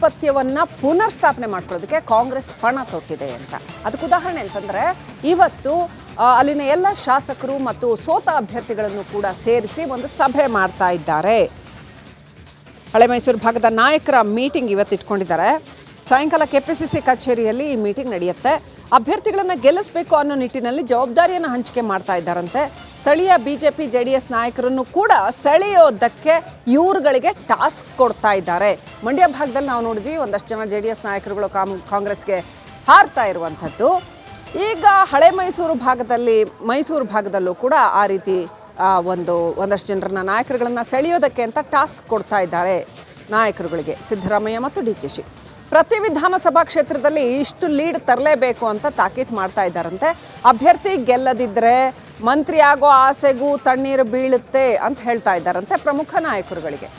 ಆಧಿಪತ್ಯವನ್ನು ಪುನರ್ಸ್ಥಾಪನೆ ಮಾಡ್ಕೊಳ್ಳೋದಕ್ಕೆ ಕಾಂಗ್ರೆಸ್ ಪಣ ತೊಟ್ಟಿದೆ ಅಂತ. ಅದಕ್ಕೆ ಉದಾಹರಣೆ ಅಂತಂದರೆ ಇವತ್ತು ಅಲ್ಲಿನ ಎಲ್ಲ ಶಾಸಕರು ಮತ್ತು ಸೋತ ಅಭ್ಯರ್ಥಿಗಳನ್ನು ಕೂಡ ಸೇರಿಸಿ ಒಂದು ಸಭೆ ಮಾಡ್ತಾ ಇದ್ದಾರೆ. ಹಳೆ ಮೈಸೂರು ಭಾಗದ ನಾಯಕರ ಮೀಟಿಂಗ್ ಇವತ್ತು ಇಟ್ಕೊಂಡಿದ್ದಾರೆ. ಸಾಯಂಕಾಲ ಕೆಪಿಸಿಸಿ ಕಚೇರಿಯಲ್ಲಿ ಈ ಮೀಟಿಂಗ್ ನಡೆಯುತ್ತೆ. ಅಭ್ಯರ್ಥಿಗಳನ್ನು ಗೆಲ್ಲಿಸಬೇಕು ಅನ್ನೋ ನಿಟ್ಟಿನಲ್ಲಿ ಜವಾಬ್ದಾರಿಯನ್ನು ಹಂಚಿಕೆ ಮಾಡ್ತಾ ಇದ್ದಾರಂತೆ. ಸ್ಥಳೀಯ ಬಿಜೆಪಿ ಜೆಡಿಎಸ್ ನಾಯಕರನ್ನು ಕೂಡ ಸೆಳೆಯೋದಕ್ಕೆ ಇವರುಗಳಿಗೆ ಟಾಸ್ಕ್ ಕೊಡ್ತಾ ಇದ್ದಾರೆ. ಮಂಡ್ಯ ಭಾಗದಲ್ಲಿ ನಾವು ನೋಡಿದ್ವಿ, ಒಂದಷ್ಟು ಜನ ಜೆಡಿಎಸ್ ನಾಯಕರುಗಳು ಕಾಂಗ್ರೆಸ್ಗೆ ಹಾರ್ತಾ ಇರುವಂಥದ್ದು. ಈಗ ಹಳೆ ಮೈಸೂರು ಭಾಗದಲ್ಲೂ ಕೂಡ ಆ ರೀತಿ ಒಂದಷ್ಟು ಜನರನ್ನ ನಾಯಕರುಗಳನ್ನ ಸೆಳೆಯೋದಕ್ಕೆ ಅಂತ ಟಾಸ್ಕ್ ಕೊಡ್ತಾ ಇದ್ದಾರೆ ನಾಯಕರುಗಳಿಗೆ ಸಿದ್ದರಾಮಯ್ಯ ಮತ್ತು DK. ಪ್ರತಿ ವಿಧಾನಸಭಾ ಕ್ಷೇತ್ರದಲ್ಲಿ ಇಷ್ಟು ಲೀಡ್ ತರಲೇಬೇಕು ಅಂತ ತಾಕೀತು ಮಾಡ್ತಾ ಇದ್ದಾರಂತೆ. ಅಭ್ಯರ್ಥಿ ಗೆಲ್ಲದಿದ್ದರೆ ಮಂತ್ರಿ ಆಗೋ ಆಸೆಗೂ ತಣ್ಣೀರು ಬೀಳುತ್ತೆ ಅಂತ ಹೇಳ್ತಾ ಇದ್ದಾರಂತೆ ಪ್ರಮುಖ ನಾಯಕರುಗಳಿಗೆ.